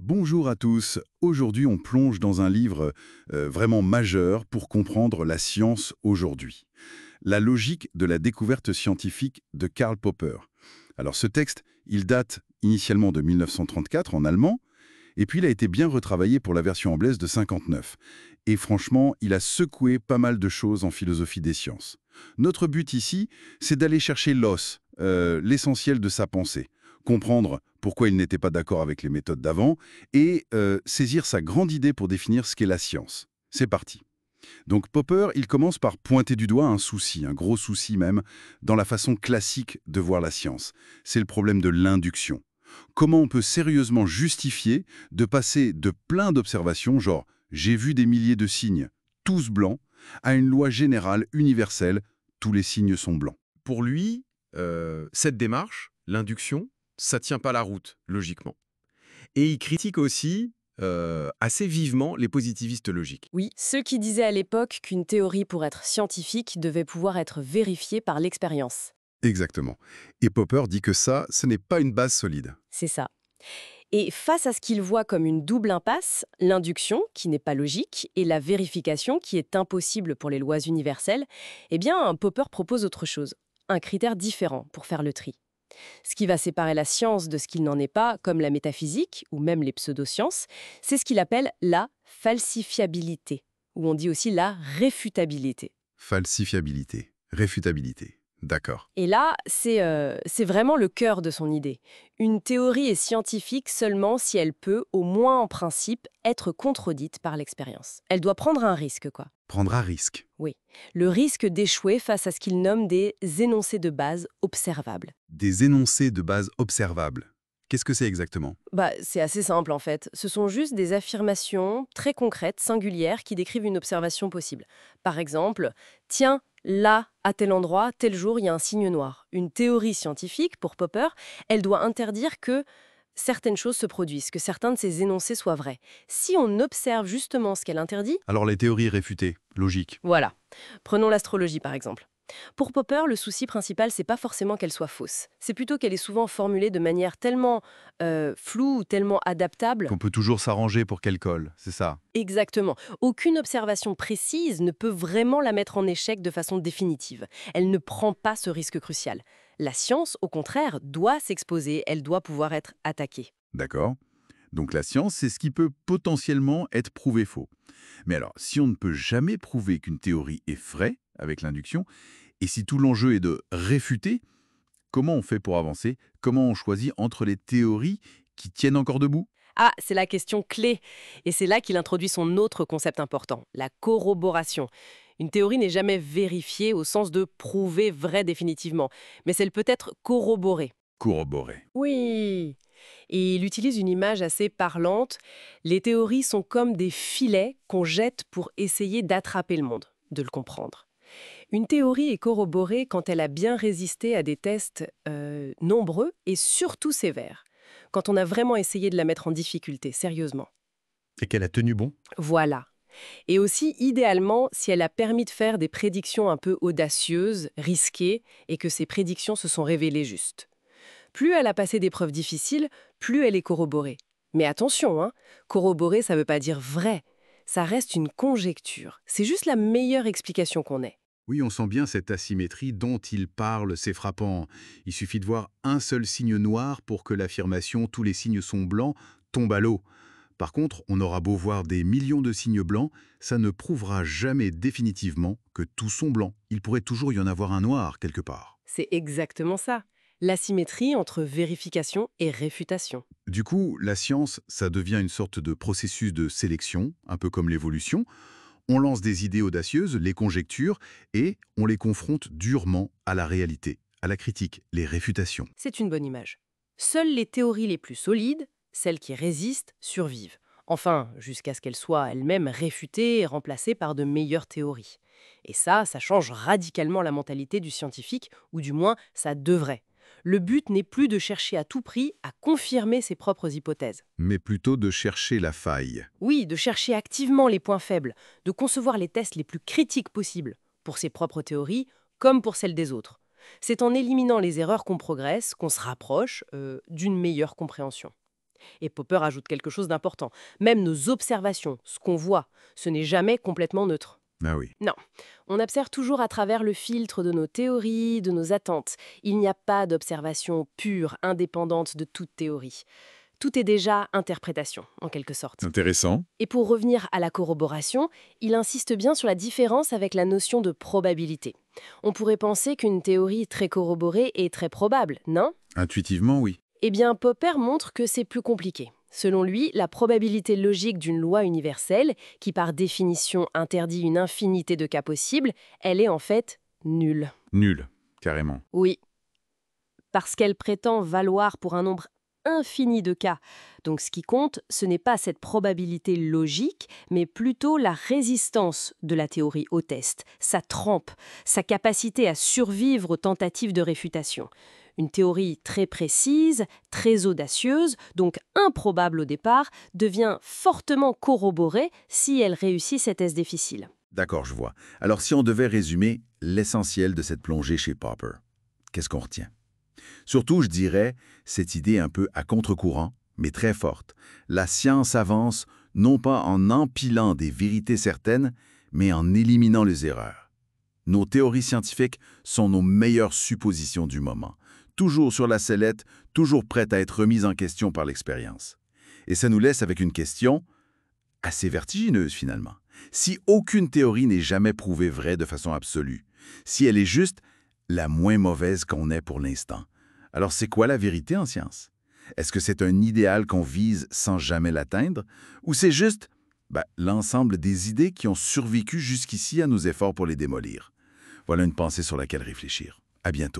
Bonjour à tous. Aujourd'hui, on plonge dans un livre vraiment majeur pour comprendre la science aujourd'hui. La logique de la découverte scientifique de Karl Popper. Alors ce texte, il date initialement de 1934 en allemand, et puis il a été bien retravaillé pour la version anglaise de 59. Et franchement, il a secoué pas mal de choses en philosophie des sciences. Notre but ici, c'est d'aller chercher l'os, l'essentiel de sa pensée, comprendre pourquoi il n'était pas d'accord avec les méthodes d'avant, et saisir sa grande idée pour définir ce qu'est la science. C'est parti. Donc Popper, il commence par pointer du doigt un souci, un gros souci même, dans la façon classique de voir la science. C'est le problème de l'induction. Comment on peut sérieusement justifier de passer de plein d'observations, genre «j'ai vu des milliers de signes, tous blancs», à une loi générale, universelle, «tous les signes sont blancs». Pour lui, cette démarche, l'induction, ça tient pas la route, logiquement. Et il critique aussi assez vivement les positivistes logiques. Oui, ceux qui disaient à l'époque qu'une théorie pour être scientifique devait pouvoir être vérifiée par l'expérience. Exactement. Et Popper dit que ça, ce n'est pas une base solide. C'est ça. Et face à ce qu'il voit comme une double impasse, l'induction, qui n'est pas logique, et la vérification, qui est impossible pour les lois universelles, eh bien, Popper propose autre chose, un critère différent pour faire le tri. Ce qui va séparer la science de ce qu'il n'en est pas, comme la métaphysique ou même les pseudosciences, c'est ce qu'il appelle la falsifiabilité, ou on dit aussi la réfutabilité. Falsifiabilité, réfutabilité. D'accord. Et là, c'est vraiment le cœur de son idée. Une théorie est scientifique seulement si elle peut, au moins en principe, être contredite par l'expérience. Elle doit prendre un risque, quoi. Prendre à risque. Oui, le risque d'échouer face à ce qu'il nomme des énoncés de base observables. Des énoncés de base observables. Qu'est-ce que c'est exactement? C'est assez simple en fait. Ce sont juste des affirmations très concrètes, singulières, qui décrivent une observation possible. Par exemple, tiens, là, à tel endroit, tel jour, il y a un signe noir. Une théorie scientifique, pour Popper, elle doit interdire que certaines choses se produisent, que certains de ces énoncés soient vrais. Si on observe justement ce qu'elle interdit, Alors les théories réfutées, logique. voilà. Prenons l'astrologie par exemple. Pour Popper, le souci principal, c'est pas forcément qu'elle soit fausse. C'est plutôt qu'elle est souvent formulée de manière tellement floue ou tellement adaptable. Qu'on peut toujours s'arranger pour qu'elle colle, c'est ça. Exactement. Aucune observation précise ne peut vraiment la mettre en échec de façon définitive. Elle ne prend pas ce risque crucial. La science, au contraire, doit s'exposer, elle doit pouvoir être attaquée. D'accord. Donc la science, c'est ce qui peut potentiellement être prouvé faux. Mais alors, si on ne peut jamais prouver qu'une théorie est vraie avec l'induction, et si tout l'enjeu est de réfuter, comment on fait pour avancer? Comment on choisit entre les théories qui tiennent encore debout? Ah, c'est la question clé. Et c'est là qu'il introduit son autre concept important, la corroboration. Une théorie n'est jamais vérifiée au sens de prouver vrai définitivement, mais elle peut être corroborée. Corroborer. Oui. Et il utilise une image assez parlante. Les théories sont comme des filets qu'on jette pour essayer d'attraper le monde, de le comprendre. Une théorie est corroborée quand elle a bien résisté à des tests nombreux et surtout sévères. Quand on a vraiment essayé de la mettre en difficulté, sérieusement. Et qu'elle a tenu bon? Voilà. Et aussi, idéalement, si elle a permis de faire des prédictions un peu audacieuses, risquées, et que ces prédictions se sont révélées justes. Plus elle a passé des preuves difficiles, plus elle est corroborée. Mais attention, hein, corroborer, ça ne veut pas dire vrai. Ça reste une conjecture. C'est juste la meilleure explication qu'on ait. Oui, on sent bien cette asymétrie dont il parle, c'est frappant. Il suffit de voir un seul signe noir pour que l'affirmation «tous les signes sont blancs» tombe à l'eau. Par contre, on aura beau voir des millions de signes blancs, ça ne prouvera jamais définitivement que tous sont blancs. Il pourrait toujours y en avoir un noir quelque part. C'est exactement ça. L'asymétrie entre vérification et réfutation. Du coup, la science, ça devient une sorte de processus de sélection, un peu comme l'évolution. On lance des idées audacieuses, les conjectures, et on les confronte durement à la réalité, à la critique, les réfutations. C'est une bonne image. Seules les théories les plus solides, celles qui résistent, survivent. Enfin, jusqu'à ce qu'elles soient elles-mêmes réfutées et remplacées par de meilleures théories. Et ça change radicalement la mentalité du scientifique, ou du moins, ça devrait. Le but n'est plus de chercher à tout prix à confirmer ses propres hypothèses. Mais plutôt de chercher la faille. Oui, de chercher activement les points faibles, de concevoir les tests les plus critiques possibles, pour ses propres théories comme pour celles des autres. C'est en éliminant les erreurs qu'on progresse, qu'on se rapproche d'une meilleure compréhension. Et Popper ajoute quelque chose d'important. Même nos observations, ce qu'on voit, ce n'est jamais complètement neutre. Ah oui. Non, on observe toujours à travers le filtre de nos théories, de nos attentes. Il n'y a pas d'observation pure, indépendante de toute théorie. Tout est déjà interprétation, en quelque sorte. Intéressant. Et pour revenir à la corroboration, il insiste bien sur la différence avec la notion de probabilité. On pourrait penser qu'une théorie très corroborée est très probable, non ? Intuitivement, oui. Eh bien, Popper montre que c'est plus compliqué. Selon lui, la probabilité logique d'une loi universelle, qui par définition interdit une infinité de cas possibles, elle est en fait nulle. Nul, carrément. Oui, parce qu'elle prétend valoir pour un nombre infini de cas. Donc ce qui compte, ce n'est pas cette probabilité logique, mais plutôt la résistance de la théorie au test, sa trempe, sa capacité à survivre aux tentatives de réfutation. Une théorie très précise, très audacieuse, donc improbable au départ, devient fortement corroborée si elle réussit ces tests difficiles. D'accord, je vois. Alors si on devait résumer l'essentiel de cette plongée chez Popper, qu'est-ce qu'on retient? Surtout, je dirais, cette idée un peu à contre-courant, mais très forte. La science avance non pas en empilant des vérités certaines, mais en éliminant les erreurs. Nos théories scientifiques sont nos meilleures suppositions du moment. Toujours sur la sellette, toujours prêtes à être remises en question par l'expérience. Et ça nous laisse avec une question assez vertigineuse finalement. Si aucune théorie n'est jamais prouvée vraie de façon absolue, si elle est juste la moins mauvaise qu'on ait pour l'instant, alors c'est quoi la vérité en science? Est-ce que c'est un idéal qu'on vise sans jamais l'atteindre? Ou c'est juste l'ensemble des idées qui ont survécu jusqu'ici à nos efforts pour les démolir? Voilà une pensée sur laquelle réfléchir. À bientôt.